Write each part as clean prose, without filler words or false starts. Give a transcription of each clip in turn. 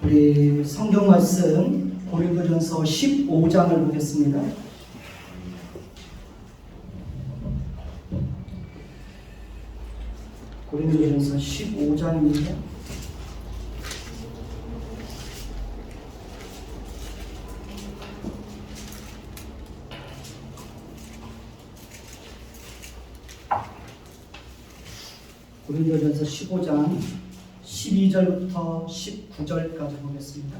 우리 성경 말씀 고린도전서 15장을 보겠습니다. 고린도전서 15장입니다. 고린도전서 15장 12절부터 19절까지 보겠습니다.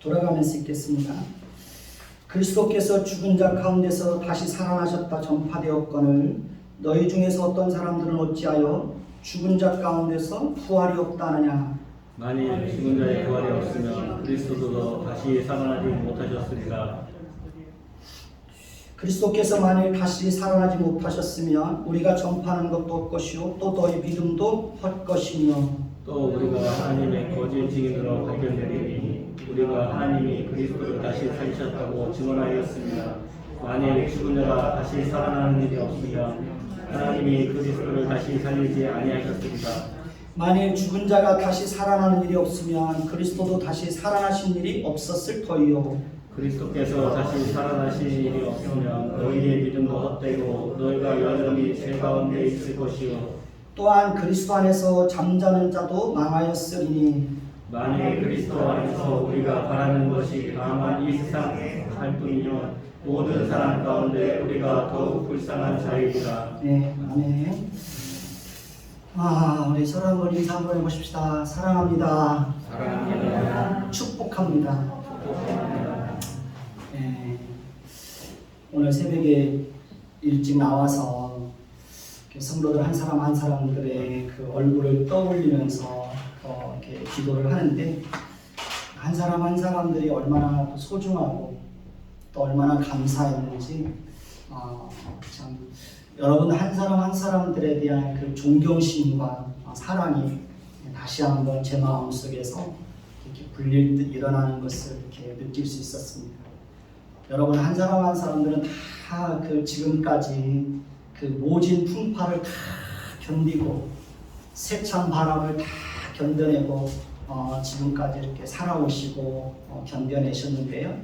돌아가면서 읽겠습니다. 그리스도께서 죽은 자 가운데서 다시 살아나셨다 전파되었거늘 너희 중에서 어떤 사람들은 어찌하여 죽은 자 가운데서 부활이 없다느냐. 만일 죽은 자의 부활이 없으면 그리스도도 다시 살아나지 못하셨으리라. 그리스도께서 만일 다시 살아나지 못하셨으면 우리가 전파하는 것도 헛것이요 또 너희 믿음도 헛것이며 또 우리가 하나님의 거짓 증인으로 발견되리니 우리가 하나님이 그리스도를 다시 살리셨다고 증언하였습니다. 만일 죽은 자가 다시 살아나는 일이 없으면 하나님이 그리스도를 다시 살리지 아니하셨습니다. 만일 죽은 자가 다시 살아나는 일이 없으면 그리스도도 다시 살아나신 일이 없었을 터이요. 그리스도께서 다시 살아나신 일이 없으면 너희의 믿음도 헛되고 너희가 여전히 죄 가운데 있을 것이요. 또한 그리스도 안에서 잠자는 자도 망하였으리니 만일 그리스도 안에서 우리가 바라는 것이 다만 이 세상에 살 뿐이요 모든 사람 가운데 우리가 더욱 불쌍한 자이리라. 네, 아멘. 우리 서로 한번 인사 한번 해보십시다. 사랑합니다. 사랑합니다. 축복합니다. 네, 오늘 새벽에 일찍 나와서 성도들 한 사람 한 사람들의 그 얼굴을 떠올리면서 이렇게 기도를 하는데 한 사람 한 사람들이 얼마나 또 소중하고 또 얼마나 감사했는지 참 여러분 한 사람 한 사람들에 대한 그 존경심과 사랑이 다시 한번 제 마음속에서 이렇게 불릴 듯 일어나는 것을 이렇게 느낄 수 있었습니다. 여러분 한 사람 한 사람들은 다 그 지금까지 그 모진 풍파를 다 견디고 세찬 바람을 다 견뎌내고 지금까지 이렇게 살아오시고 견뎌내셨는데요.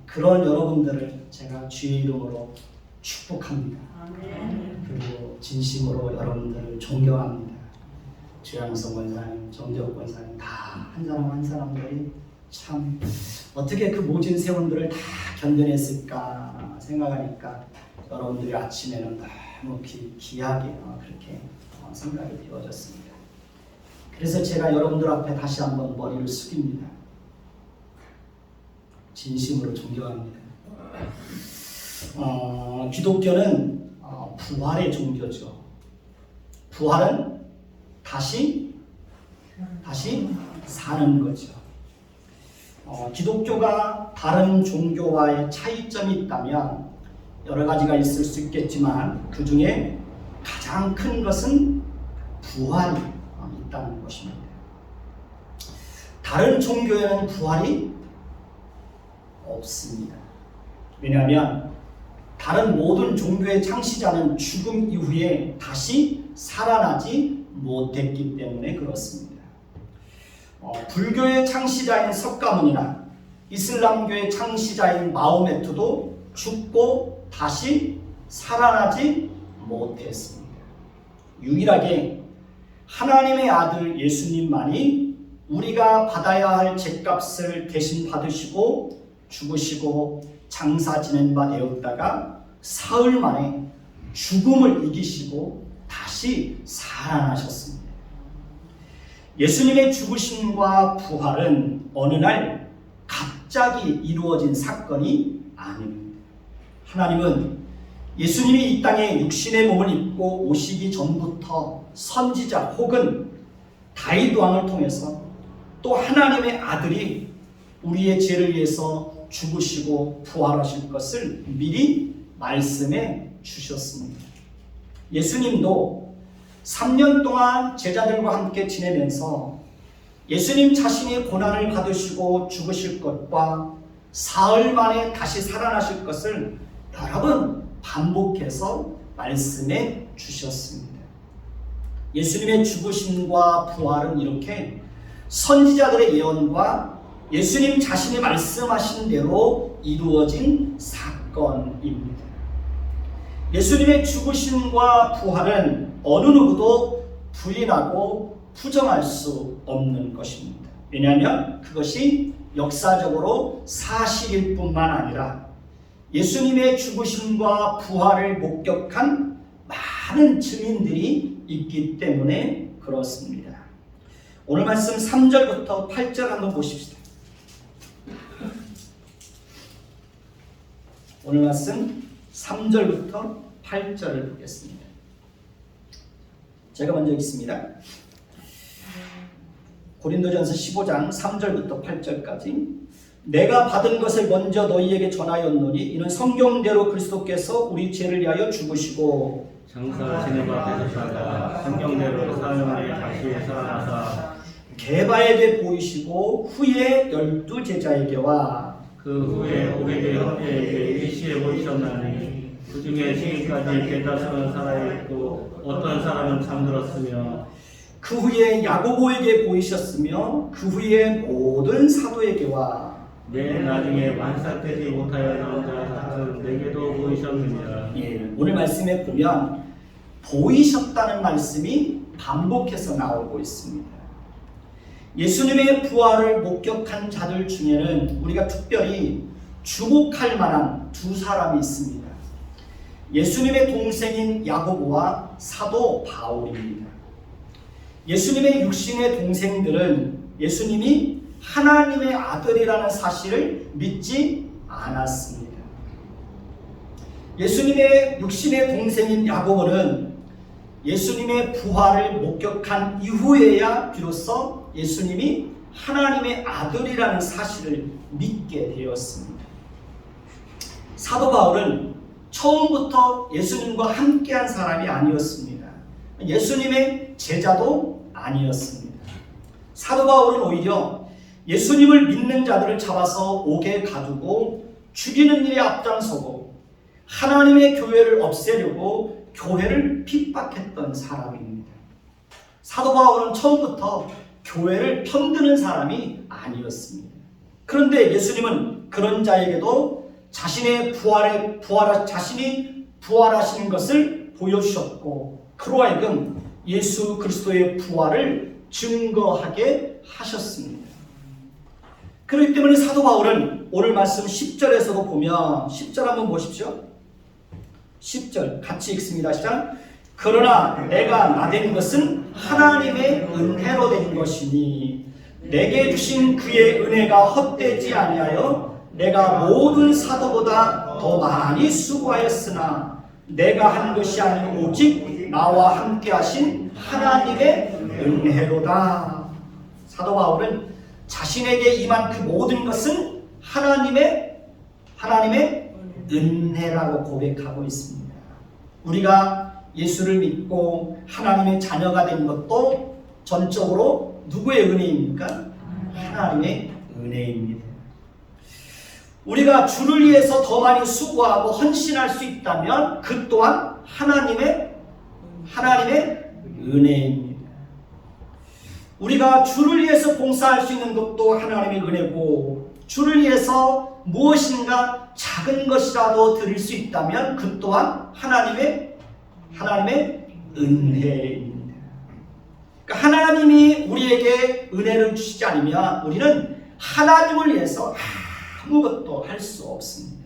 그런 여러분들을 제가 주의 이름으로 축복합니다. 그리고 진심으로 여러분들을 존경합니다. 주양성 권사님, 정재욱 권사님 다 한 사람 한 사람들이 참 어떻게 그 모진 세월들을 다 견뎌냈을까 생각하니까 여러분들이 아침에는 너무 귀하게 그렇게 생각이 되어졌습니다. 그래서 제가 여러분들 앞에 다시 한번 머리를 숙입니다. 진심으로 존경합니다. 기독교는 부활의 종교죠. 부활은 다시 사는 거죠. 기독교가 다른 종교와의 차이점이 있다면 여러 가지가 있을 수 있겠지만 그 중에 가장 큰 것은 부활이 있다는 것입니다. 다른 종교에는 부활이 없습니다. 왜냐하면 다른 모든 종교의 창시자는 죽음 이후에 다시 살아나지 못했기 때문에 그렇습니다. 불교의 창시자인 석가모니나 이슬람교의 창시자인 마호메트도 죽고 다시 살아나지 못했습니다. 유일하게 하나님의 아들 예수님만이 우리가 받아야 할 죗값을 대신 받으시고 죽으시고 장사 지낸 바 되었다가 사흘 만에 죽음을 이기시고 다시 살아나셨습니다. 예수님의 죽으심과 부활은 어느 날 갑자기 이루어진 사건이 아닙니다. 하나님은 예수님이 이 땅에 육신의 몸을 입고 오시기 전부터 선지자 혹은 다윗 왕을 통해서 또 하나님의 아들이 우리의 죄를 위해서 죽으시고 부활하실 것을 미리 말씀해 주셨습니다. 예수님도 3년 동안 제자들과 함께 지내면서 예수님 자신이 고난을 받으시고 죽으실 것과 사흘 만에 다시 살아나실 것을 여러 번 반복해서 말씀해 주셨습니다. 예수님의 죽으심과 부활은 이렇게 선지자들의 예언과 예수님 자신이 말씀하신 대로 이루어진 사건입니다. 예수님의 죽으심과 부활은 어느 누구도 부인하고 부정할 수 없는 것입니다. 왜냐하면 그것이 역사적으로 사실일 뿐만 아니라 예수님의 죽으심과 부활을 목격한 많은 증인들이 있기 때문에 그렇습니다. 오늘 말씀 3절부터 8절 한번 보십시다. 오늘 말씀 3절부터 8절을 보겠습니다. 제가 먼저 읽습니다. 고린도전서 15장 3절부터 8절까지 내가 받은 것을 먼저 너희에게 전하였노니 이는 성경대로 그리스도께서 우리 죄를 위하여 죽으시고 장사 지내고 앞에 서시다가 성경대로 사흘 만에 다시 살아나사 게바에게 보이시고 후에 12 제자에게와 그 후에 500의 형제에게 일시에 보이셨나니 그 중에 지금까지 대다수는 살아있고 어떤 사람은 잠들었으며 그 후에 야고보에게 보이셨으며 그 후에 모든 사도에게와 내 나중에 완삭되지 못하였던 자 같은 내게도 보이셨느니라. 오늘 말씀에 보면 보이셨다는 말씀이 반복해서 나오고 있습니다. 예수님의 부활을 목격한 자들 중에는 우리가 특별히 주목할 만한 두 사람이 있습니다. 예수님의 동생인 야고보와 사도 바울입니다. 예수님의 육신의 동생들은 예수님이 하나님의 아들이라는 사실을 믿지 않았습니다. 예수님의 육신의 동생인 야고보는 예수님의 부활을 목격한 이후에야 비로소 예수님이 하나님의 아들이라는 사실을 믿게 되었습니다. 사도 바울은 처음부터 예수님과 함께한 사람이 아니었습니다. 예수님의 제자도 아니었습니다. 사도 바울은 오히려 예수님을 믿는 자들을 잡아서 옥에 가두고 죽이는 일에 앞장서고 하나님의 교회를 없애려고 교회를 핍박했던 사람입니다. 사도 바울은 처음부터 교회를 편드는 사람이 아니었습니다. 그런데 예수님은 그런 자에게도 자신이 부활하시는 것을 보여주셨고 그로 하여금 예수 그리스도의 부활을 증거하게 하셨습니다. 그렇기 때문에 사도 바울은 오늘 말씀 10절에서도 보면 10절 한번 보십시오. 10절 같이 읽습니다. 시작. 그러나 내가 나된 것은 하나님의 은혜로 된 것이니 내게 주신 그의 은혜가 헛되지 아니하여 내가 모든 사도보다 더 많이 수고하였으나 내가 한 것이 아닌 오직 나와 함께 하신 하나님의 은혜로다. 사도 바울은 자신에게 임한 그 모든 것은 하나님의 은혜라고 고백하고 있습니다. 우리가 예수를 믿고 하나님의 자녀가 된 것도 전적으로 누구의 은혜입니까? 하나님의 은혜입니다. 우리가 주를 위해서 더 많이 수고하고 헌신할 수 있다면 그 또한 하나님의 은혜입니다. 우리가 주를 위해서 봉사할 수 있는 것도 하나님의 은혜고 주를 위해서 무엇인가 작은 것이라도 드릴 수 있다면 그 또한 하나님의 은혜입니다. 그러니까 하나님이 우리에게 은혜를 주시지 않으면 우리는 하나님을 위해서 아무것도 할 수 없습니다.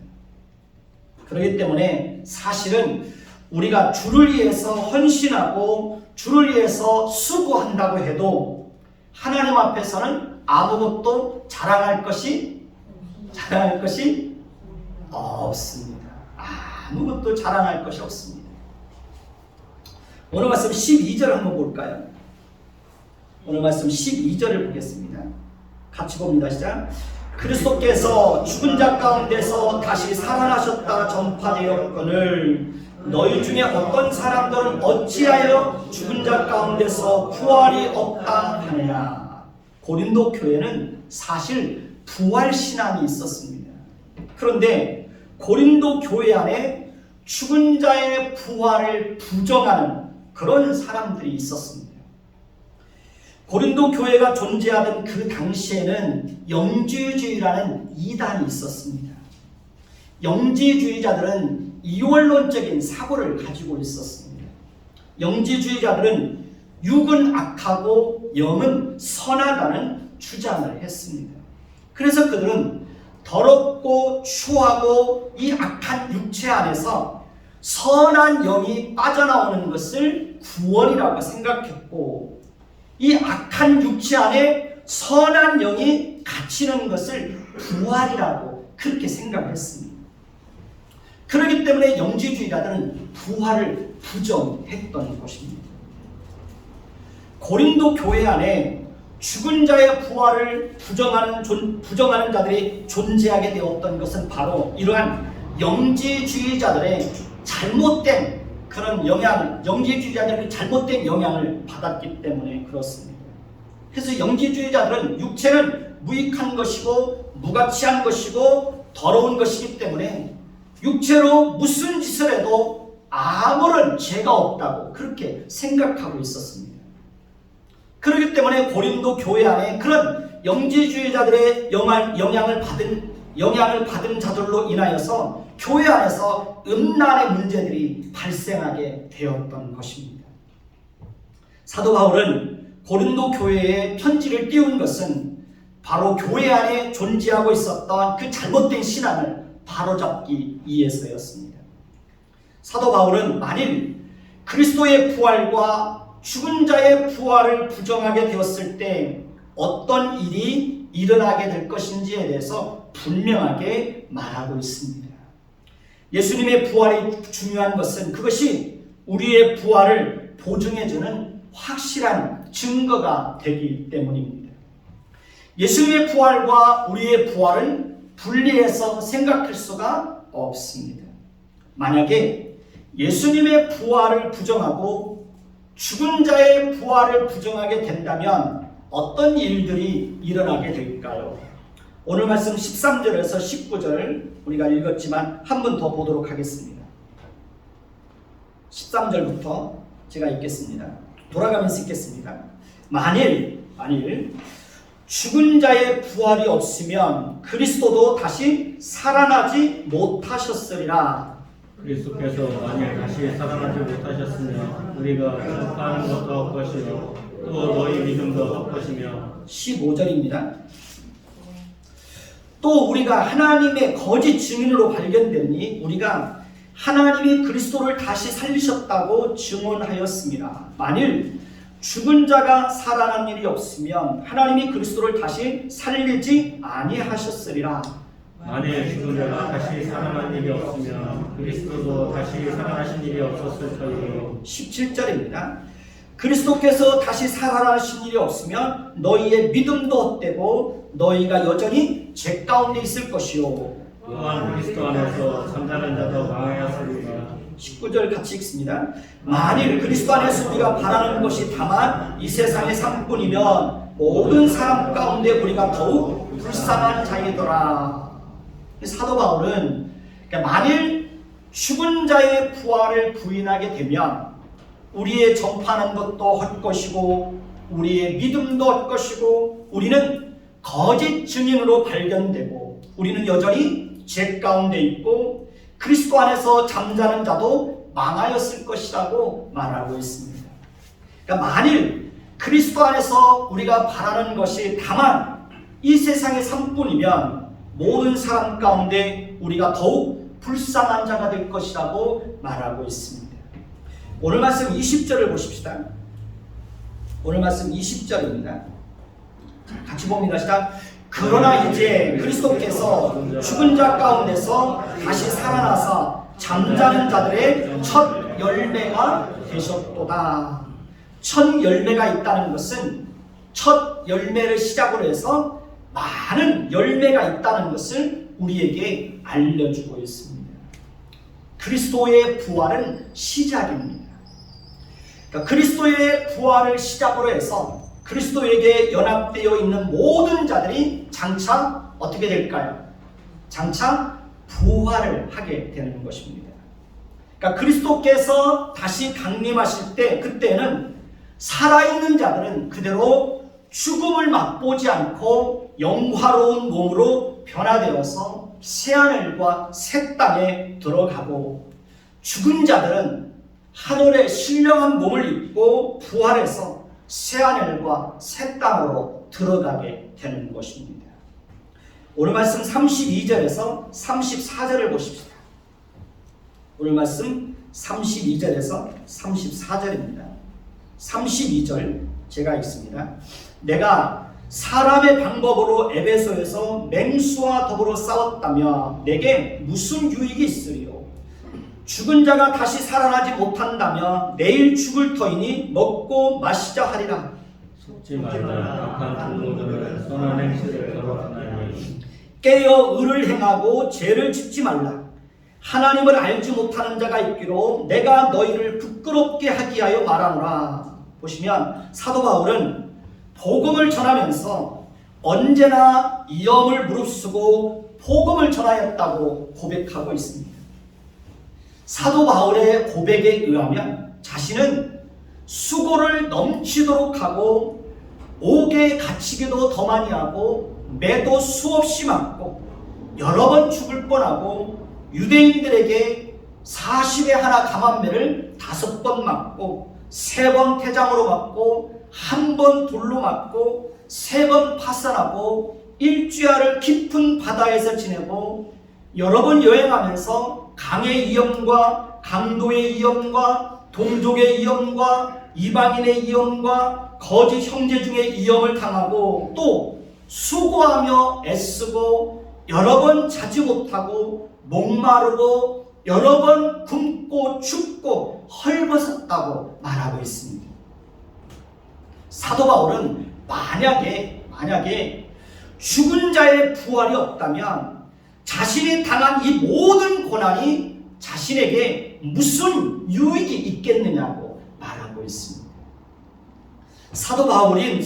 그렇기 때문에 사실은 우리가 주를 위해서 헌신하고 주를 위해서 수고한다고 해도 하나님 앞에서는 아무것도 자랑할 것이 없습니다. 아무것도 자랑할 것이 없습니다. 오늘 말씀 12절 한번 볼까요? 오늘 말씀 12절을 보겠습니다. 같이 봅니다. 시작. 그리스도께서 죽은 자 가운데서 다시 살아나셨다 전파되었거늘 너희 중에 어떤 사람들은 어찌하여 죽은 자 가운데서 부활이 없다 하느냐. 고린도 교회는 사실 부활 신앙이 있었습니다. 그런데 고린도 교회 안에 죽은 자의 부활을 부정하는 그런 사람들이 있었습니다. 고린도 교회가 존재하던 그 당시에는 영지주의라는 이단이 있었습니다. 영지주의자들은 이원론적인 사고를 가지고 있었습니다. 영지주의자들은 육은 악하고 영은 선하다는 주장을 했습니다. 그래서 그들은 더럽고 추하고 이 악한 육체 안에서 선한 영이 빠져나오는 것을 구원이라고 생각했고, 이 악한 육체 안에 선한 영이 갇히는 것을 부활이라고 그렇게 생각했습니다. 그렇기 때문에 영지주의자들은 부활을 부정했던 것입니다. 고린도 교회 안에 죽은 자의 부활을 부정하는 자들이 존재하게 되었던 것은 바로 이러한 영지주의자들의 잘못된 그런 영지주의자들이 잘못된 영향을 받았기 때문에 그렇습니다. 그래서 영지주의자들은 육체는 무익한 것이고 무가치한 것이고 더러운 것이기 때문에 육체로 무슨 짓을 해도 아무런 죄가 없다고 그렇게 생각하고 있었습니다. 그렇기 때문에 고린도 교회 안에 그런 영지주의자들의 영향을 받은 자들로 인하여서 교회 안에서 음란의 문제들이 발생하게 되었던 것입니다. 사도 바울은 고린도 교회에 편지를 띄운 것은 바로 교회 안에 존재하고 있었던 그 잘못된 신앙을 바로잡기 위해서였습니다. 사도 바울은 만일 그리스도의 부활과 죽은 자의 부활을 부정하게 되었을 때 어떤 일이 일어나게 될 것인지에 대해서 분명하게 말하고 있습니다. 예수님의 부활이 중요한 것은 그것이 우리의 부활을 보증해주는 확실한 증거가 되기 때문입니다. 예수님의 부활과 우리의 부활은 분리해서 생각할 수가 없습니다. 만약에 예수님의 부활을 부정하고 죽은 자의 부활을 부정하게 된다면 어떤 일들이 일어나게 될까요? 오늘 말씀 13절에서 19절 우리가 읽었지만 한 번 더 보도록 하겠습니다. 13절부터 제가 읽겠습니다. 돌아가면서 읽겠습니다. 만일 죽은 자의 부활이 없으면 그리스도도 다시 살아나지 못하셨으리라. 그리스도께서 만일 다시 살아나지 못하셨으면 우리가 전파하는 것도 헛것이요 또 너희 믿음도 헛것이며. 15절입니다. 또 우리가 하나님의 거짓 증인으로 발견되니 우리가 하나님이 그리스도를 다시 살리셨다고 증언하였습니다. 만일 죽은 자가 살아난 일이 없으면 하나님이 그리스도를 다시 살리지 아니하셨으리라. 만일 죽은 자가 다시 살아난 일이 없으면 그리스도도 다시 살아나신 일이 없었을 터이요. 17절입니다. 그리스도께서 다시 살아나신 일이 없으면 너희의 믿음도 헛되고 너희가 여전히 죄 가운데 있을 것이요. 또한 그리스도 안에서 잠자는 자도 망하였으리라. 19절 같이 읽습니다. 만일 그리스도 안에서 우리가 바라는 것이 다만 이 세상의 삶뿐이면 모든 사람 가운데 우리가 더욱 불쌍한 자이더라. 사도 바울은 만일 죽은 자의 부활을 부인하게 되면 우리의 전파하는 것도 헛것이고 우리의 믿음도 헛것이고 우리는 거짓 증인으로 발견되고 우리는 여전히 죄 가운데 있고 그리스도 안에서 잠자는 자도 망하였을 것이라고 말하고 있습니다. 그러니까 만일 그리스도 안에서 우리가 바라는 것이 다만 이 세상의 삶뿐이면 모든 사람 가운데 우리가 더욱 불쌍한 자가 될 것이라고 말하고 있습니다. 오늘 말씀 20절을 보십시다. 오늘 말씀 20절입니다. 같이 봅니다. 시작. 그러나 이제 그리스도께서 죽은 자 가운데서 다시 살아나서 잠자는 자들의 첫 열매가 되셨도다. 첫 열매가 있다는 것은 첫 열매를 시작으로 해서 많은 열매가 있다는 것을 우리에게 알려주고 있습니다. 그리스도의 부활은 시작입니다. 그러니까 그리스도의 부활을 시작으로 해서 그리스도에게 연합되어 있는 모든 자들이 장차 어떻게 될까요? 장차 부활을 하게 되는 것입니다. 그러니까 그리스도께서 다시 강림하실 때 그때는 살아있는 자들은 그대로 죽음을 맛보지 않고 영화로운 몸으로 변화되어서 새하늘과 새 땅에 들어가고, 죽은 자들은 하늘의 신령한 몸을 입고 부활해서 새하늘과 새 땅으로 들어가게 되는 것입니다. 오늘 말씀 32절에서 34절을 보십시다. 오늘 말씀 32절에서 34절입니다. 32절 제가 읽습니다. 내가 사람의 방법으로 에베소에서 맹수와 더불어 싸웠다며 내게 무슨 유익이 있으리요? 죽은 자가 다시 살아나지 못한다며 내일 죽을 터이니 먹고 마시자 하리라. 속지 말라. 악한 동무들은 선한 행실을 더럽히나니 깨어 의를 행하고 죄를 짓지 말라. 하나님을 알지 못하는 자가 있기로 내가 너희를 부끄럽게 하기 위하여 말하노라. 보시면 사도 바울은 복음을 전하면서 언제나 위험을 무릅쓰고 복음을 전하였다고 고백하고 있습니다. 사도 바울의 고백에 의하면 자신은 수고를 넘치도록 하고 옥에 갇히기도 더 많이 하고 매도 수없이 맞고 여러 번 죽을 뻔하고 유대인들에게 40에 하나 감한매를 5번 맞고 3번 태장으로 맞고 1번 돌로 맞고 3번 파산하고 일주야를 깊은 바다에서 지내고 여러 번 여행하면서 강의 위험과 강도의 위험과 동족의 위험과 이방인의 위험과 거짓 형제 중의 위험을 당하고 또 수고하며 애쓰고 여러 번 자지 못하고 목마르고 여러 번 굶고 춥고 헐벗었다고 말하고 있습니다. 사도 바울은 만약에 죽은 자의 부활이 없다면 자신이 당한 이 모든 고난이 자신에게 무슨 유익이 있겠느냐고 말하고 있습니다. 사도 바울은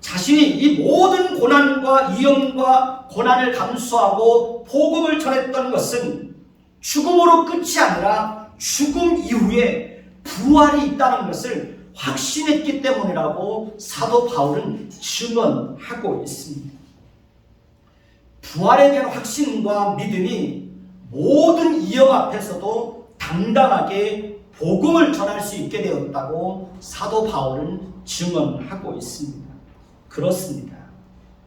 자신이 이 모든 고난과 위험과 고난을 감수하고 복음을 전했던 것은 죽음으로 끝이 아니라 죽음 이후에 부활이 있다는 것을 확신했기 때문이라고 사도 바울은 증언하고 있습니다. 부활에 대한 확신과 믿음이 모든 위험 앞에서도 당당하게 복음을 전할 수 있게 되었다고 사도 바울은 증언하고 있습니다. 그렇습니다.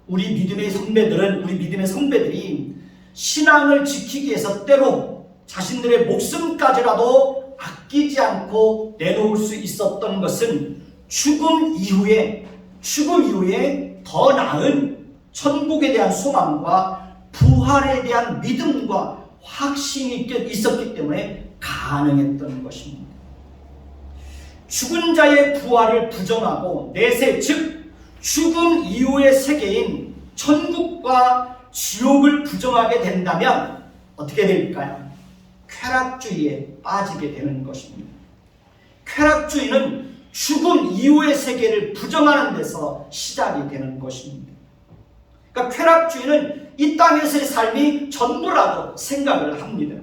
우리 믿음의 선배들이 신앙을 지키기 위해서 때로 자신들의 목숨까지라도 아끼지 않고 내놓을 수 있었던 것은 죽음 이후에 더 나은 천국에 대한 소망과 부활에 대한 믿음과 확신이 있었기 때문에 가능했던 것입니다. 죽은 자의 부활을 부정하고 내세 즉 죽음 이후의 세계인 천국과 지옥을 부정하게 된다면 어떻게 될까요? 쾌락주의에 빠지게 되는 것입니다. 쾌락주의는 죽음 이후의 세계를 부정하는 데서 시작이 되는 것입니다. 그러니까 쾌락주의는 이 땅에서의 삶이 전부라고 생각을 합니다.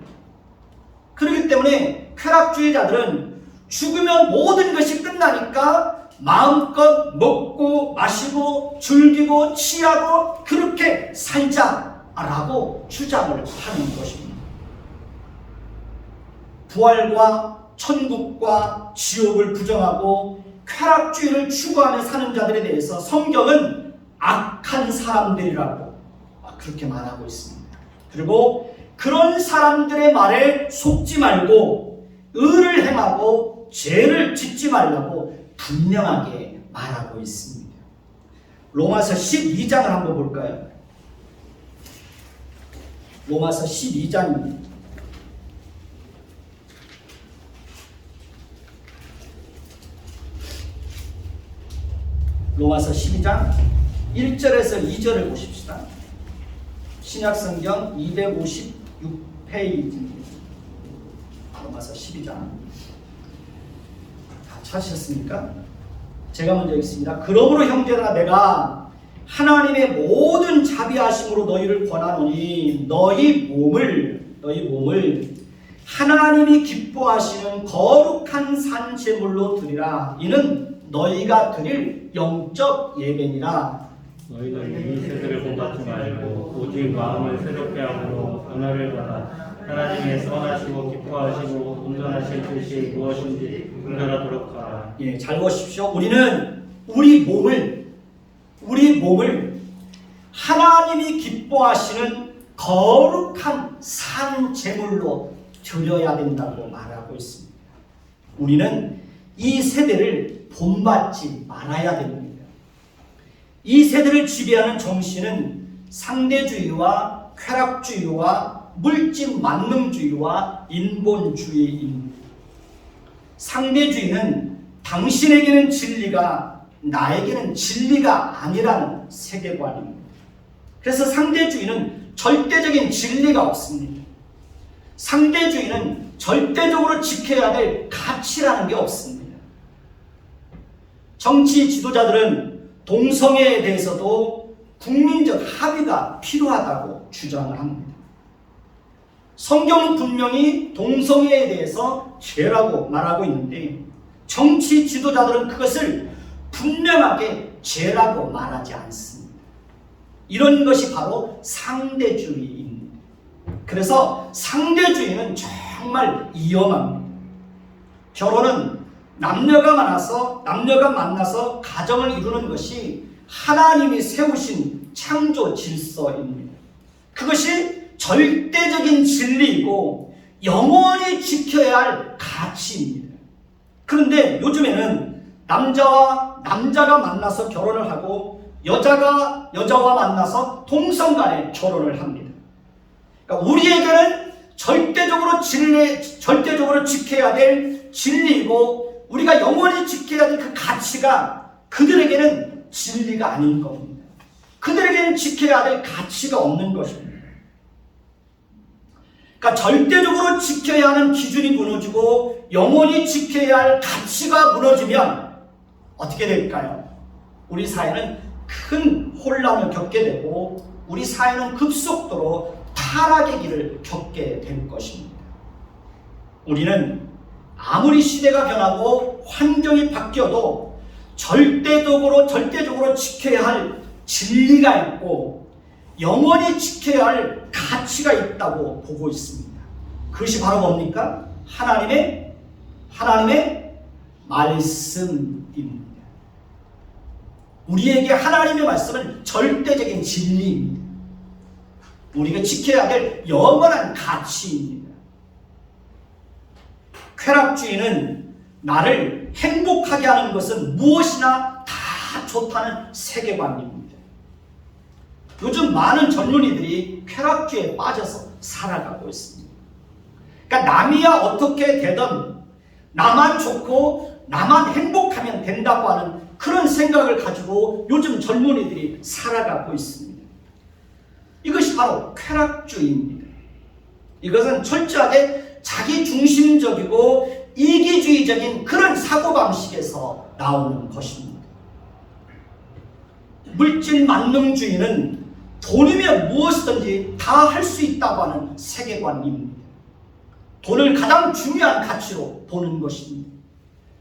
그렇기 때문에 쾌락주의자들은 죽으면 모든 것이 끝나니까 마음껏 먹고 마시고 즐기고 취하고 그렇게 살자라고 주장을 하는 것입니다. 부활과 천국과 지옥을 부정하고 쾌락주의를 추구하며 사는 자들에 대해서 성경은 악한 사람들이라고 그렇게 말하고 있습니다. 그리고 그런 사람들의 말에 속지 말고 의를 행하고 죄를 짓지 말라고 분명하게 말하고 있습니다. 로마서 12장을 한번 볼까요? 로마서 12장입니다. 로마서 12장 1절에서 2절을 보십시다. 신약성경 256페이지입니다. 로마서 12장 다 찾으셨습니까? 제가 먼저 읽습니다. 그러므로 형제들아 내가 하나님의 모든 자비하심으로 너희를 권하노니 너희 몸을 하나님이 기뻐하시는 거룩한 산 제물로 드리라. 이는 너희가 드릴 영적 예배니라. 너희는 이 세대를 본받지 말고 오직 마음을 새롭게 함으로 변화를 받아 하나님의 선하시고 기뻐하시고 온전하신 뜻이 무엇인지 분별하도록 하라. 예, 잘 보십시오. 우리는 우리 몸을 하나님이 기뻐하시는 거룩한 산 제물로 드려야 된다고 말하고 있습니다. 우리는 이 세대를 본받지 말아야 됩니다. 이 세대를 지배하는 정신은 상대주의와 쾌락주의와 물질 만능주의와 인본주의입니다. 상대주의는 당신에게는 진리가 나에게는 진리가 아니라는 세계관입니다. 그래서 상대주의는 절대적인 진리가 없습니다. 상대주의는 절대적으로 지켜야 될 가치라는 게 없습니다. 정치 지도자들은 동성애에 대해서도 국민적 합의가 필요하다고 주장을 합니다. 성경은 분명히 동성애에 대해서 죄라고 말하고 있는데 정치 지도자들은 그것을 분명하게 죄라고 말하지 않습니다. 이런 것이 바로 상대주의입니다. 그래서 상대주의는 정말 위험합니다. 결혼은 남녀가 만나서 가정을 이루는 것이 하나님이 세우신 창조 질서입니다. 그것이 절대적인 진리이고 영원히 지켜야 할 가치입니다. 그런데 요즘에는 남자가 만나서 결혼을 하고 여자가 여자와 만나서 동성 간에 결혼을 합니다. 그러니까 우리에게는 절대적으로 지켜야 될 진리이고 우리가 영원히 지켜야 될 그 가치가 그들에게는 진리가 아닌 겁니다. 그들에게는 지켜야 될 가치가 없는 것입니다. 그러니까 절대적으로 지켜야 하는 기준이 무너지고 영원히 지켜야 할 가치가 무너지면 어떻게 될까요? 우리 사회는 큰 혼란을 겪게 되고 우리 사회는 급속도로 타락의 길을 겪게 될 것입니다. 우리는 아무리 시대가 변하고 환경이 바뀌어도 절대적으로 지켜야 할 진리가 있고 영원히 지켜야 할 가치가 있다고 보고 있습니다. 그것이 바로 뭡니까? 하나님의 말씀입니다. 우리에게 하나님의 말씀은 절대적인 진리입니다. 우리가 지켜야 될 영원한 가치입니다. 쾌락주의는 나를 행복하게 하는 것은 무엇이나 다 좋다는 세계관입니다. 요즘 많은 젊은이들이 쾌락주의에 빠져서 살아가고 있습니다. 그러니까 남이야 어떻게 되든 나만 좋고 나만 행복하면 된다고 하는 그런 생각을 가지고 요즘 젊은이들이 살아가고 있습니다. 이것이 바로 쾌락주의입니다. 이것은 철저하게 자기중심적이고 이기주의적인 그런 사고방식에서 나오는 것입니다. 물질 만능주의는 돈이면 무엇이든지 다 할 수 있다고 하는 세계관입니다. 돈을 가장 중요한 가치로 보는 것입니다.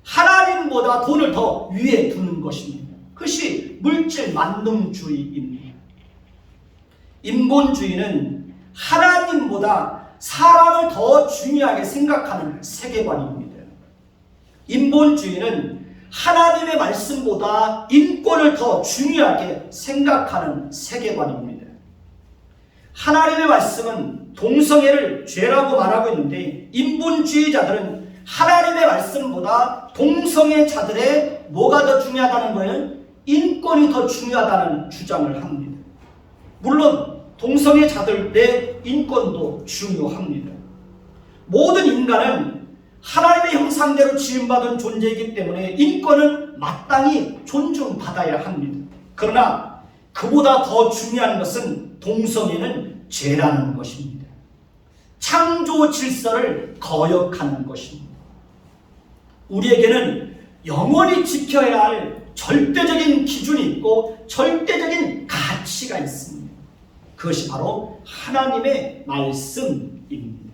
하나님보다 돈을 더 위에 두는 것입니다. 그것이 물질 만능주의입니다. 인본주의는 하나님보다 사람을 더 중요하게 생각하는 세계관입니다. 인본주의는 하나님의 말씀보다 인권을 더 중요하게 생각하는 세계관입니다. 하나님의 말씀은 동성애를 죄라고 말하고 있는데 인본주의자들은 하나님의 말씀보다 동성애자들의 뭐가 더 중요하다는 거예요? 인권이 더 중요하다는 주장을 합니다. 물론 동성애자들의 인권도 중요합니다. 모든 인간은 하나님의 형상대로 지음받은 존재이기 때문에 인권은 마땅히 존중받아야 합니다. 그러나 그보다 더 중요한 것은 동성애는 죄라는 것입니다. 창조 질서를 거역하는 것입니다. 우리에게는 영원히 지켜야 할 절대적인 기준이 있고 절대적인 가치가 있습니다. 그것이 바로 하나님의 말씀입니다.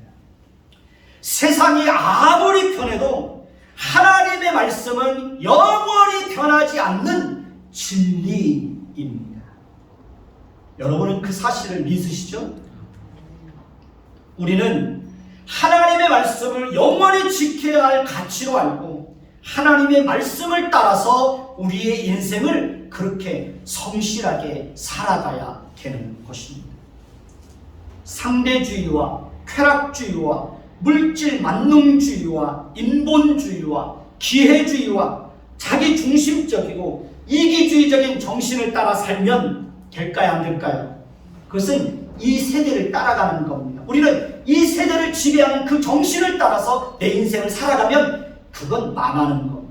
세상이 아무리 변해도 하나님의 말씀은 영원히 변하지 않는 진리입니다. 여러분은 그 사실을 믿으시죠? 우리는 하나님의 말씀을 영원히 지켜야 할 가치로 알고 하나님의 말씀을 따라서 우리의 인생을 그렇게 성실하게 살아가야 되는 것입니다. 상대주의와 쾌락주의와 물질 만능주의와 인본주의와 기회주의와 자기중심적이고 이기주의적인 정신을 따라 살면 될까요? 안 될까요? 그것은 이 세대를 따라가는 겁니다. 우리는 이 세대를 지배하는 그 정신을 따라서 내 인생을 살아가면 그건 망하는 겁니다.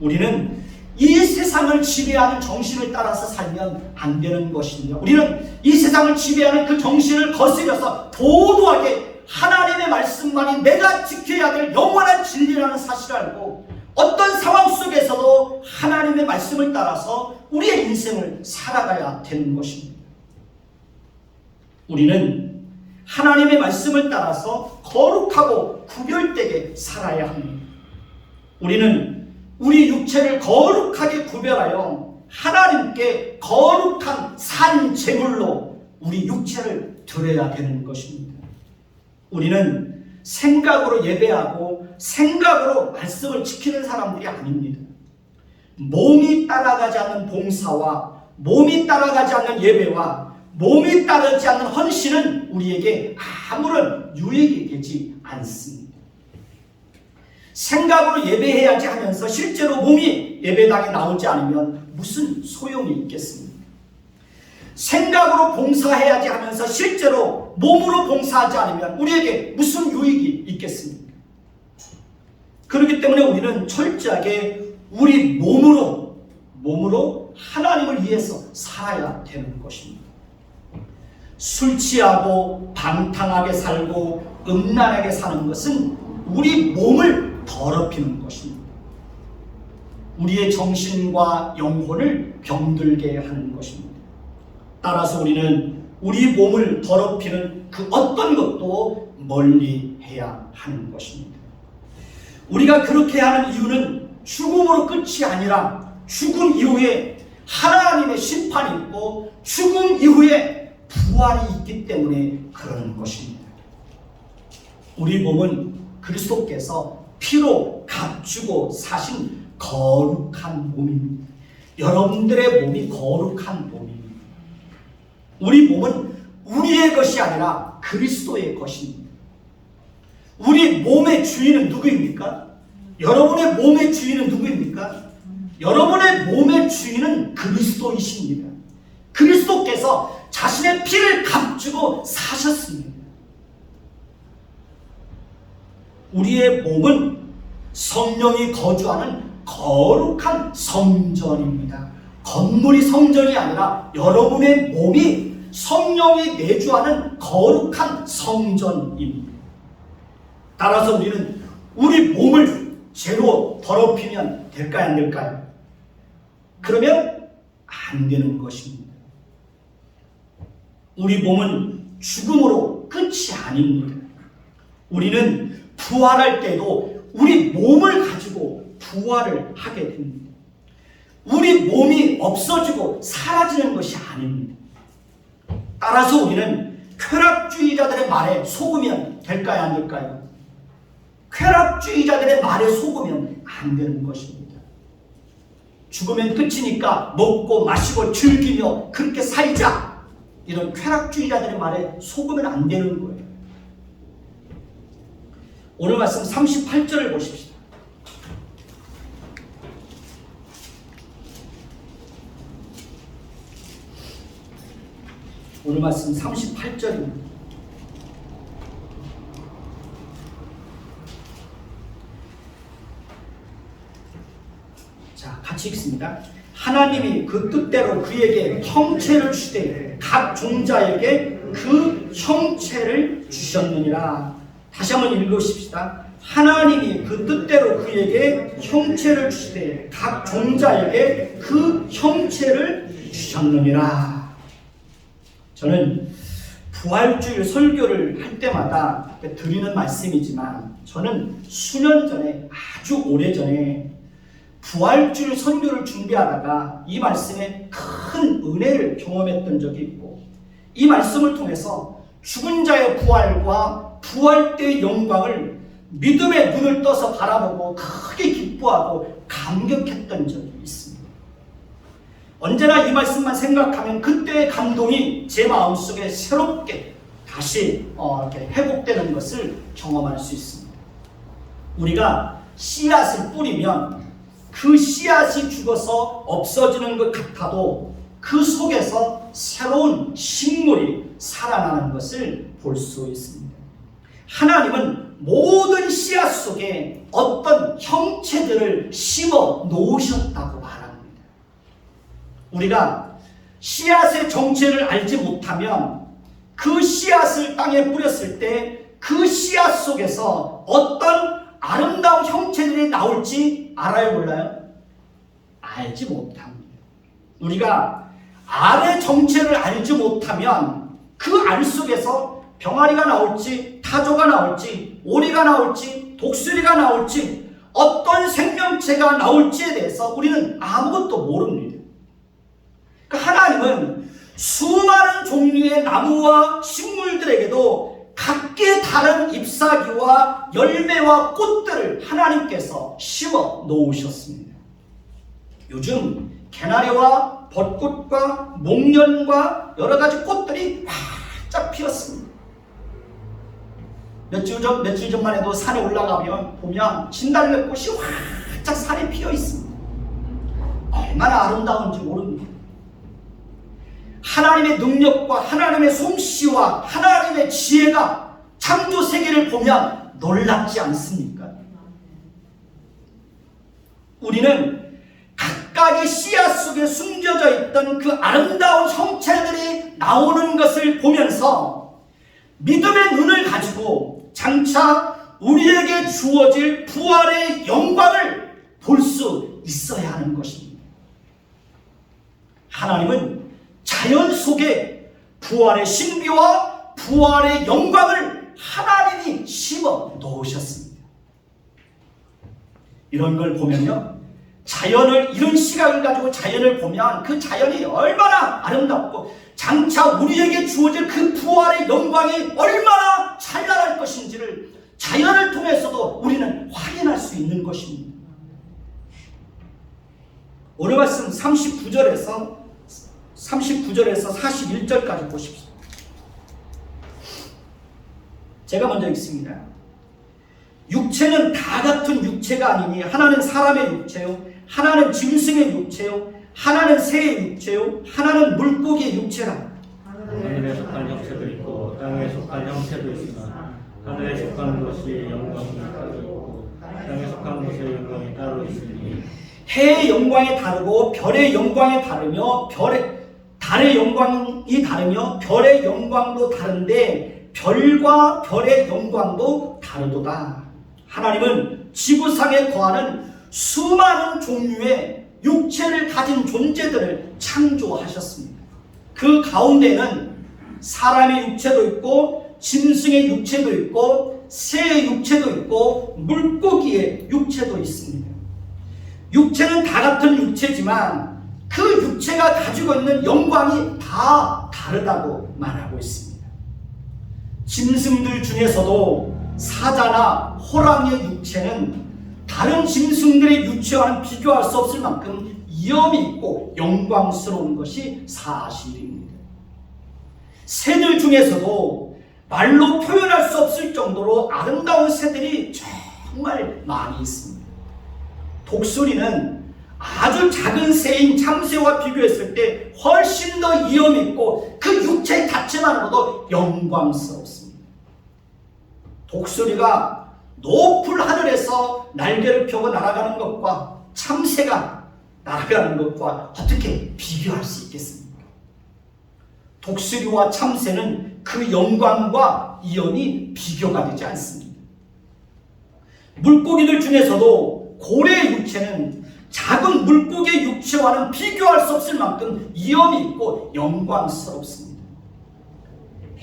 우리는 이 세상을 지배하는 정신을 따라서 살면 안 되는 것입니다. 우리는 이 세상을 지배하는 그 정신을 거스려서 도도하게 하나님의 말씀만이 내가 지켜야 될 영원한 진리라는 사실을 알고 어떤 상황 속에서도 하나님의 말씀을 따라서 우리의 인생을 살아가야 되는 것입니다. 우리는 하나님의 말씀을 따라서 거룩하고 구별되게 살아야 합니다. 우리는 우리 육체를 거룩하게 구별하여 하나님께 거룩한 산 제물로 우리 육체를 드려야 되는 것입니다. 우리는 생각으로 예배하고 생각으로 말씀을 지키는 사람들이 아닙니다. 몸이 따라가지 않는 봉사와 몸이 따라가지 않는 예배와 몸이 따르지 않는 헌신은 우리에게 아무런 유익이 되지 않습니다. 생각으로 예배해야지 하면서 실제로 몸이 예배당에 나오지 않으면 무슨 소용이 있겠습니까? 생각으로 봉사해야지 하면서 실제로 몸으로 봉사하지 않으면 우리에게 무슨 유익이 있겠습니까? 그렇기 때문에 우리는 철저하게 우리 몸으로 하나님을 위해서 살아야 되는 것입니다. 술 취하고 방탕하게 살고 음란하게 사는 것은 우리 몸을 더럽히는 것입니다. 우리의 정신과 영혼을 병들게 하는 것입니다. 따라서 우리는 우리 몸을 더럽히는 그 어떤 것도 멀리 해야 하는 것입니다. 우리가 그렇게 하는 이유는 죽음으로 끝이 아니라 죽음 이후에 하나님의 심판이 있고 죽음 이후에 부활이 있기 때문에 그러는 것입니다. 우리 몸은 그리스도께서 피로 값주고 사신 거룩한 몸입니다. 여러분들의 몸이 거룩한 몸입니다. 우리 몸은 우리의 것이 아니라 그리스도의 것입니다. 우리 몸의 주인은 누구입니까? 여러분의 몸의 주인은 누구입니까? 여러분의 몸의 주인은 그리스도이십니다. 그리스도께서 자신의 피를 값주고 사셨습니다. 우리의 몸은 성령이 거주하는 거룩한 성전입니다. 건물이 성전이 아니라 여러분의 몸이 성령이 내주하는 거룩한 성전입니다. 따라서 우리는 우리 몸을 죄로 더럽히면 될까요? 안 될까요? 그러면 안 되는 것입니다. 우리 몸은 죽음으로 끝이 아닙니다. 우리는 부활할 때도 우리 몸을 가지고 부활을 하게 됩니다. 우리 몸이 없어지고 사라지는 것이 아닙니다. 따라서 우리는 쾌락주의자들의 말에 속으면 될까요? 안 될까요? 쾌락주의자들의 말에 속으면 안 되는 것입니다. 죽으면 끝이니까 먹고 마시고 즐기며 그렇게 살자. 이런 쾌락주의자들의 말에 속으면 안 되는 거예요. 오늘 말씀 38절을 보십시다. 오늘 말씀 38절입니다. 자, 같이 읽습니다. 하나님이 그 뜻대로 그에게 형체를 주되 각 종자에게 그 형체를 주셨느니라. 다시 한번 읽으십시다. 하나님이 그 뜻대로 그에게 형체를 주시되 각 종자에게 그 형체를 주셨느니라. 저는 부활주일 설교를 할 때마다 드리는 말씀이지만 저는 수년 전에, 아주 오래전에 부활주일 설교를 준비하다가 이 말씀에 큰 은혜를 경험했던 적이 있고, 이 말씀을 통해서 죽은 자의 부활과 부활 때의 영광을 믿음의 눈을 떠서 바라보고 크게 기뻐하고 감격했던 적이 있습니다. 언제나 이 말씀만 생각하면 그때의 감동이 제 마음속에 새롭게 다시 이렇게 회복되는 것을 경험할 수 있습니다. 우리가 씨앗을 뿌리면 그 씨앗이 죽어서 없어지는 것 같아도 그 속에서 새로운 식물이 살아나는 것을 볼 수 있습니다. 하나님은 모든 씨앗 속에 어떤 형체들을 심어 놓으셨다고 말합니다. 우리가 씨앗의 정체를 알지 못하면 그 씨앗을 땅에 뿌렸을 때 그 씨앗 속에서 어떤 아름다운 형체들이 나올지 알아요, 몰라요? 알지 못합니다. 우리가 알의 정체를 알지 못하면 그 알 속에서 병아리가 나올지, 타조가 나올지, 오리가 나올지, 독수리가 나올지, 어떤 생명체가 나올지에 대해서 우리는 아무것도 모릅니다. 그러니까 하나님은 수많은 종류의 나무와 식물들에게도 각기 다른 잎사귀와 열매와 꽃들을 하나님께서 심어 놓으셨습니다. 요즘 개나리와 벚꽃과 목련과 여러 가지 꽃들이 활짝 피었습니다. 며칠 전만 해도 산에 올라가면 보면 진달래꽃이 활짝 산에 피어 있습니다. 얼마나 아름다운지 모릅니다. 하나님의 능력과 하나님의 솜씨와 하나님의 지혜가 창조 세계를 보면 놀랍지 않습니까? 우리는 각각의 씨앗 속에 숨겨져 있던 그 아름다운 형체들이 나오는 것을 보면서 믿음의 눈을 가지고 장차 우리에게 주어질 부활의 영광을 볼 수 있어야 하는 것입니다. 하나님은 자연 속에 부활의 신비와 부활의 영광을 하나님이 심어 놓으셨습니다. 이런 걸 보면요, 자연을, 이런 시각을 가지고 자연을 보면 그 자연이 얼마나 아름답고 장차 우리에게 주어질 그 부활의 영광이 얼마나 찬란할 것인지를 자연을 통해서도 우리는 확인할 수 있는 것입니다. 오늘 말씀 39절에서 41절까지 보십시오. 제가 먼저 읽습니다. 육체는 다 같은 육체가 아니니 하나는 사람의 육체요, 하나는 짐승의 육체요, 하나는 새의 육체요, 하나는 물고기의 육체라. 하늘에 속한 형체도 있고 땅에 속한 형체도 있으나 하늘에 속한 것이 영광이 따로 있고 땅에 속한 것의 영광이 따로 있으니 해의 영광이 다르고 별의 영광이 다르며 달의 영광이 다르며 별의 영광도 다른데 별과 별의 영광도 다르도다. 하나님은 지구상에 거하는 수많은 종류의 육체를 가진 존재들을 창조하셨습니다. 그 가운데는 사람의 육체도 있고 짐승의 육체도 있고 새의 육체도 있고 물고기의 육체도 있습니다. 육체는 다 같은 육체지만 그 육체가 가지고 있는 영광이 다 다르다고 말하고 있습니다. 짐승들 중에서도 사자나 호랑이의 육체는 다른 짐승들의 육체와는 비교할 수 없을 만큼 위엄이 있고 영광스러운 것이 사실입니다. 새들 중에서도 말로 표현할 수 없을 정도로 아름다운 새들이 정말 많이 있습니다. 독수리는 아주 작은 새인 참새와 비교했을 때 훨씬 더 위엄 있고 그 육체의 자체만으로도 영광스럽습니다. 독수리가 높은 하늘에서 날개를 펴고 날아가는 것과 참새가 날아가는 것과 어떻게 비교할 수 있겠습니까? 독수리와 참새는 그 영광과 위엄이 비교가 되지 않습니다. 물고기들 중에서도 고래의 육체는 작은 물고기의 육체와는 비교할 수 없을 만큼 위엄이 있고 영광스럽습니다.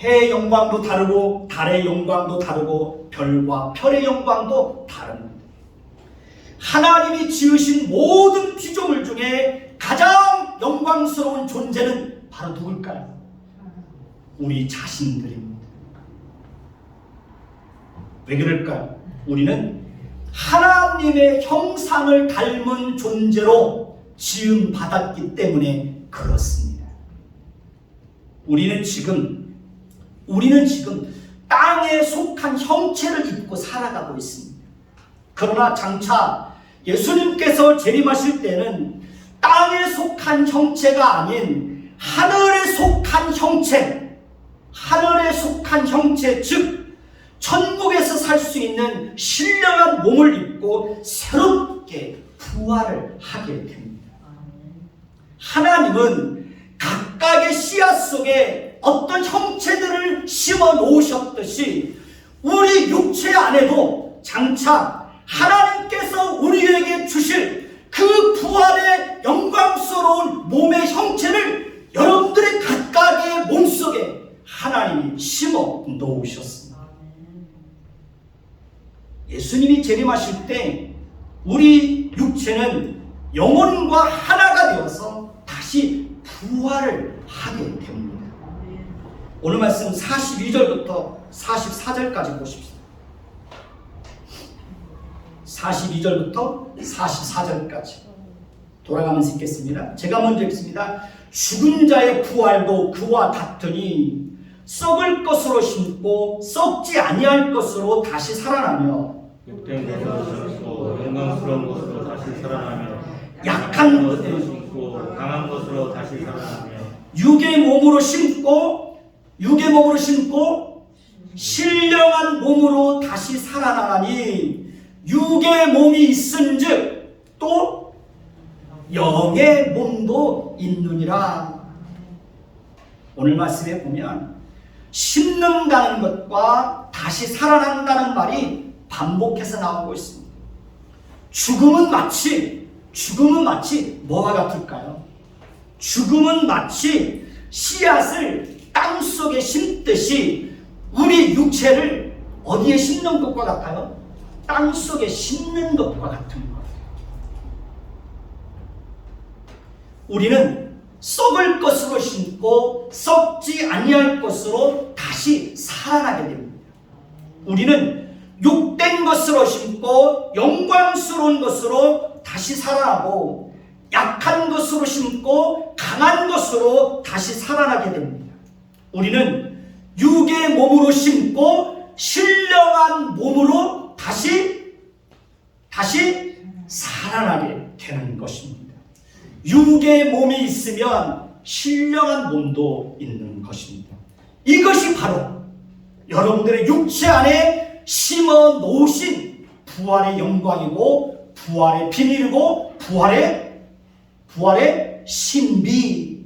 해의 영광도 다르고 달의 영광도 다르고 별과 별의 영광도 다릅니다. 하나님이 지으신 모든 피조물 중에 가장 영광스러운 존재는 바로 누굴까요? 우리 자신들입니다. 왜 그럴까요? 우리는 하나님의 형상을 닮은 존재로 지음 받았기 때문에 그렇습니다. 우리는 지금 땅에 속한 형체를 입고 살아가고 있습니다. 그러나 장차 예수님께서 재림하실 때는 땅에 속한 형체가 아닌 하늘에 속한 형체, 즉 천국에서 살 수 있는 신령한 몸을 입고 새롭게 부활을 하게 됩니다. 하나님은 각각의 씨앗 속에 어떤 형체들을 심어 놓으셨듯이 우리 육체 안에도 장차 하나님께서 우리에게 주실 그 부활의 영광스러운 몸의 형체를 여러분들의 각각의 몸속에 하나님이 심어 놓으셨습니다. 예수님이 재림하실 때 우리 육체는 영혼과 하나가 되어서 다시 부활을 하게 됩니다. 오늘 말씀 42절부터 44절까지 보십시오. 42절부터 44절까지 돌아가면서 읽겠습니다. 제가 먼저 읽습니다. 죽은 자의 부활도 그와 같으니 썩을 것으로 심고 썩지 아니할 것으로 다시 살아나며 육된 것으로 심고 영광스러운 것으로 다시 살아나며 약한 것으로 심고 강한 것으로 다시 살아나며 육의 몸으로 심고 신령한 몸으로 다시 살아나니 육의 몸이 있은즉 또 영의 몸도 있느니라. 오늘 말씀에 보면 심는다는 것과 다시 살아난다는 말이 반복해서 나오고 있습니다. 죽음은 마치 뭐와 같을까요? 죽음은 마치 씨앗을 땅속에 심듯이 우리 육체를 어디에 심는 것과 같아요? 땅속에 심는 것과 같은 거예요. 우리는 썩을 것으로 심고 썩지 아니할 것으로 다시 살아나게 됩니다. 우리는 육된 것으로 심고 영광스러운 것으로 다시 살아나고 약한 것으로 심고 강한 것으로 다시 살아나게 됩니다. 우리는 육의 몸으로 심고 신령한 몸으로 다시 살아나게 되는 것입니다. 육의 몸이 있으면 신령한 몸도 있는 것입니다. 이것이 바로 여러분들의 육체 안에 심어 놓으신 부활의 영광이고 부활의 비밀이고 부활의 신비입니다.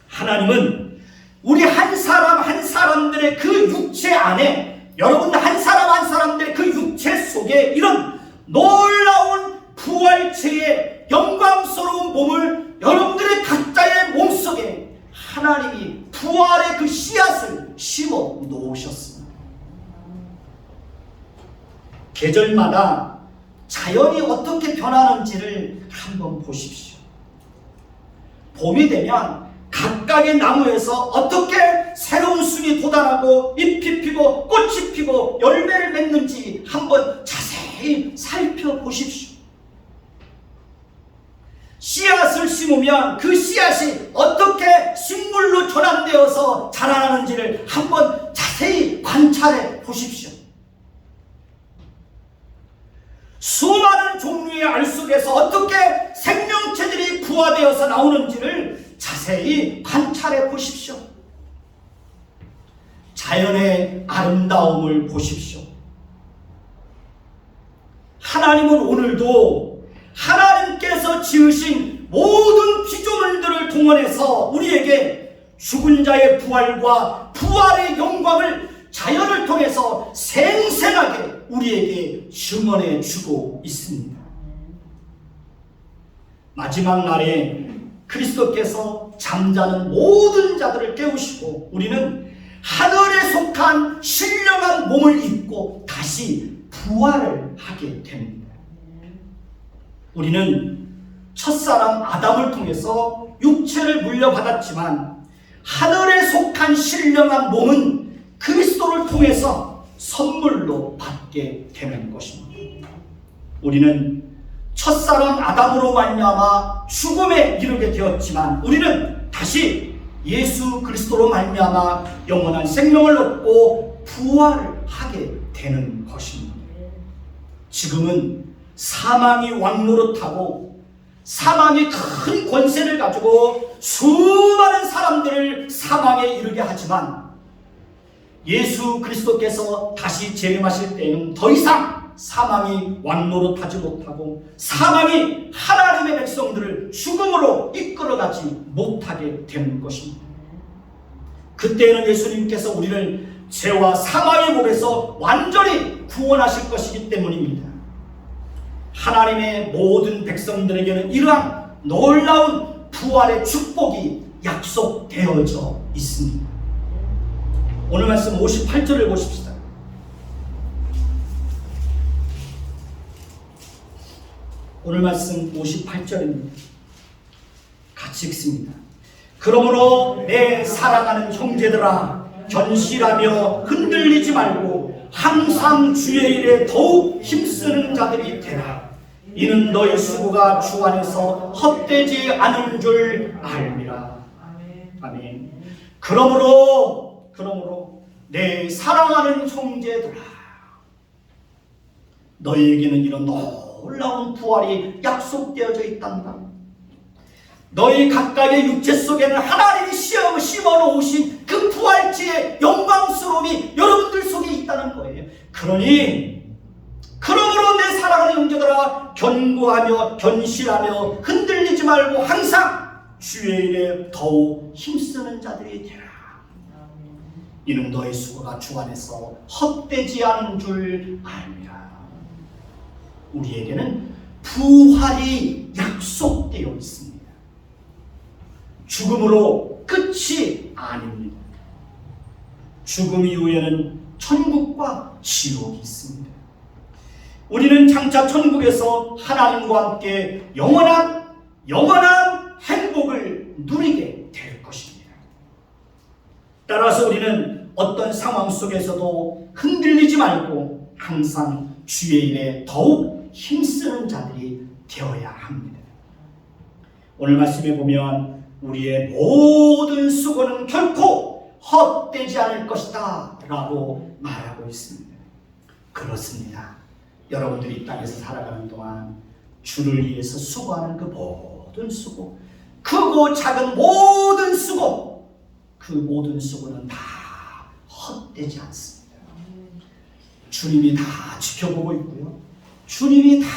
하나님은 우리 한 사람 한 사람들의 그 육체 안에 여러분 한 사람 한 사람들의 그 육체 속에 이런 놀라운 부활체의 영광스러운 몸을 여러분들의 각자의 몸속에 하나님이 부활의 그 씨앗을 심어 놓으셨습니다. 계절마다 자연이 어떻게 변하는지를 한번 보십시오. 봄이 되면 각각의 나무에서 어떻게 새로운 순이 돋아나고 잎이 피고 꽃이 피고 열매를 맺는지 한번 자세히 살펴보십시오. 씨앗을 심으면 그 씨앗이 어떻게 식물로 전환되어서 자라나는지를 한번 자세히 관찰해 보십시오. 수많은 종류의 알 속에서 어떻게 생명체들이 부화되어서 나오는지를 자세히 관찰해 보십시오. 자연의 아름다움을 보십시오. 하나님은 오늘도 하나님께서 지으신 모든 피조물들을 동원해서 우리에게 죽은 자의 부활과 부활의 영광을 자연을 통해서 생생하게 우리에게 증언해 주고 있습니다. 마지막 날에 그리스도께서 잠자는 모든 자들을 깨우시고 우리는 하늘에 속한 신령한 몸을 입고 다시 부활을 하게 됩니다. 우리는 첫사람 아담을 통해서 육체를 물려받았지만 하늘에 속한 신령한 몸은 그리스도를 통해서 선물로 받게 되는 것입니다. 우리는 첫사람 아담으로 말미암아 죽음에 이르게 되었지만 우리는 다시 예수 그리스도로 말미암아 영원한 생명을 얻고 부활을 하게 되는 것입니다. 지금은 사망이 왕노릇하고 사망이 큰 권세를 가지고 수많은 사람들을 사망에 이르게 하지만 예수 그리스도께서 다시 재림하실 때에는 더 이상 사망이 왕노릇하지 못하고 사망이 하나님의 백성들을 죽음으로 이끌어가지 못하게 되는 것입니다. 그때에는 예수님께서 우리를 죄와 사망의 몸에서 완전히 구원하실 것이기 때문입니다. 하나님의 모든 백성들에게는 이러한 놀라운 부활의 축복이 약속되어져 있습니다. 오늘 말씀 58절을 보십시다. 오늘 말씀 58절입니다. 같이 읽습니다. 그러므로 내 사랑하는 형제들아 견실하며 흔들리지 말고 항상 주의 일에 더욱 힘쓰는 자들이 되라. 이는 너희 수고가 주 안에서 헛되지 않은 줄 알미라. 아멘. 그러므로 내 사랑하는 형제들아 너희에게는 이런 놀라운 부활이 약속되어져 있단다. 너희 각각의 육체 속에는 하나님이 심어놓으신 그 부활체의 영광스러움이 여러분들 속에 있다는 거예요. 그러므로 내 사랑하는 형제들아 견고하며 견실하며 흔들리지 말고 항상 주의 일에 더욱 힘쓰는 자들이 되라. 이는 너희 수고가 주 안에서 헛되지 않은 줄 알미라. 우리에게는 부활이 약속되어 있습니다. 죽음으로 끝이 아닙니다. 죽음 이후에는 천국과 지옥이 있습니다. 우리는 장차 천국에서 하나님과 함께 영원한 행복을 누리게 될 것입니다. 따라서 우리는 어떤 상황 속에서도 흔들리지 말고 항상 주의 일에 더욱 힘쓰는 자들이 되어야 합니다. 오늘 말씀에 보면 우리의 모든 수고는 결코 헛되지 않을 것이다 라고 말하고 있습니다. 그렇습니다. 여러분들이 이 땅에서 살아가는 동안 주를 위해서 수고하는 그 모든 수고, 크고 작은 모든 수고, 그 모든 수고는 다 헛되지 않습니다. 주님이 다 지켜보고 있고요. 주님이 다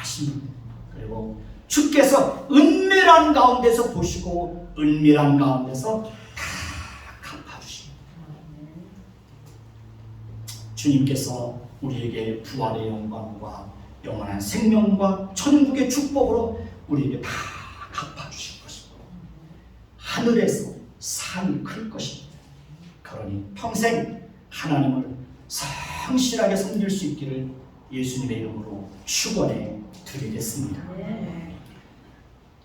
하십니다. 그리고 주께서 은밀한 가운데서 보시고 은밀한 가운데서 다 갚아주십니다. 주님께서 우리에게 부활의 영광과 영원한 생명과 천국의 축복으로 우리에게 다 갚아주실 것이고 하늘에서 상이 클 것입니다. 그러니 평생 하나님을 성실하게 섬길 수 있기를 예수님의 이름으로 축원해 드리겠습니다.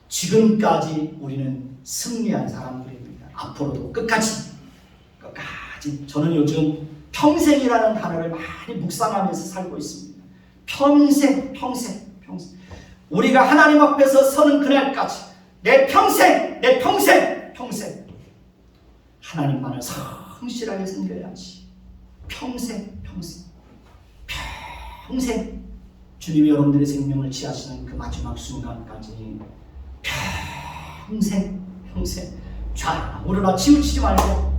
지금까지 우리는 승리한 사람들입니다. 앞으로도 끝까지 저는 요즘 평생이라는 단어를 많이 묵상하면서 살고 있습니다. 평생 우리가 하나님 앞에서 서는 그날까지 내 평생 하나님만을 성실하게 섬겨야지. 평생 주님이 여러분들의 생명을 취하시는 그 마지막 순간까지 평생 좌우로나 치우치지 말고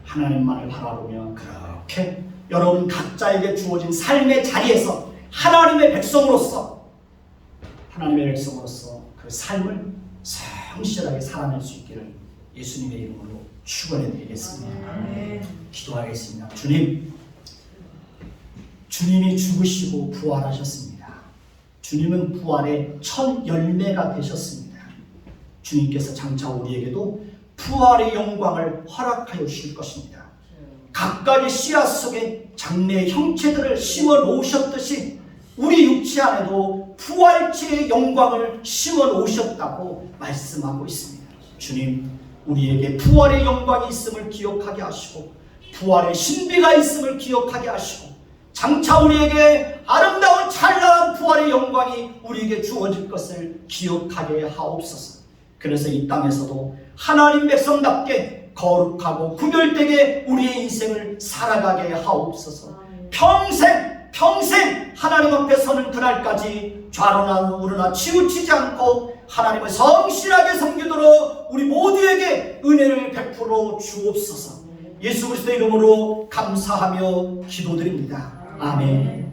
하나님만을 바라보며 그렇게 여러분 각자에게 주어진 삶의 자리에서 하나님의 백성으로서 그 삶을 성실하게 살아낼 수 있기를 예수님의 이름으로 축원해 드리겠습니다. 기도하겠습니다. 주님이 죽으시고 부활하셨습니다. 주님은 부활의 첫 열매가 되셨습니다. 주님께서 장차 우리에게도 부활의 영광을 허락하여 주실 것입니다. 각각의 씨앗 속에 장래의 형체들을 심어 놓으셨듯이 우리 육체 안에도 부활체의 영광을 심어 놓으셨다고 말씀하고 있습니다. 주님, 우리에게 부활의 영광이 있음을 기억하게 하시고 부활의 신비가 있음을 기억하게 하시고 장차 우리에게 아름다운 찬란한 부활의 영광이 우리에게 주어질 것을 기억하게 하옵소서. 그래서 이 땅에서도 하나님 백성답게 거룩하고 구별되게 우리의 인생을 살아가게 하옵소서. 평생 하나님 앞에 서는 그날까지 좌로나 우로나 치우치지 않고 하나님을 성실하게 섬기도록 우리 모두에게 은혜를 베풀어 주옵소서. 예수 그리스도의 이름으로 감사하며 기도드립니다. 아멘.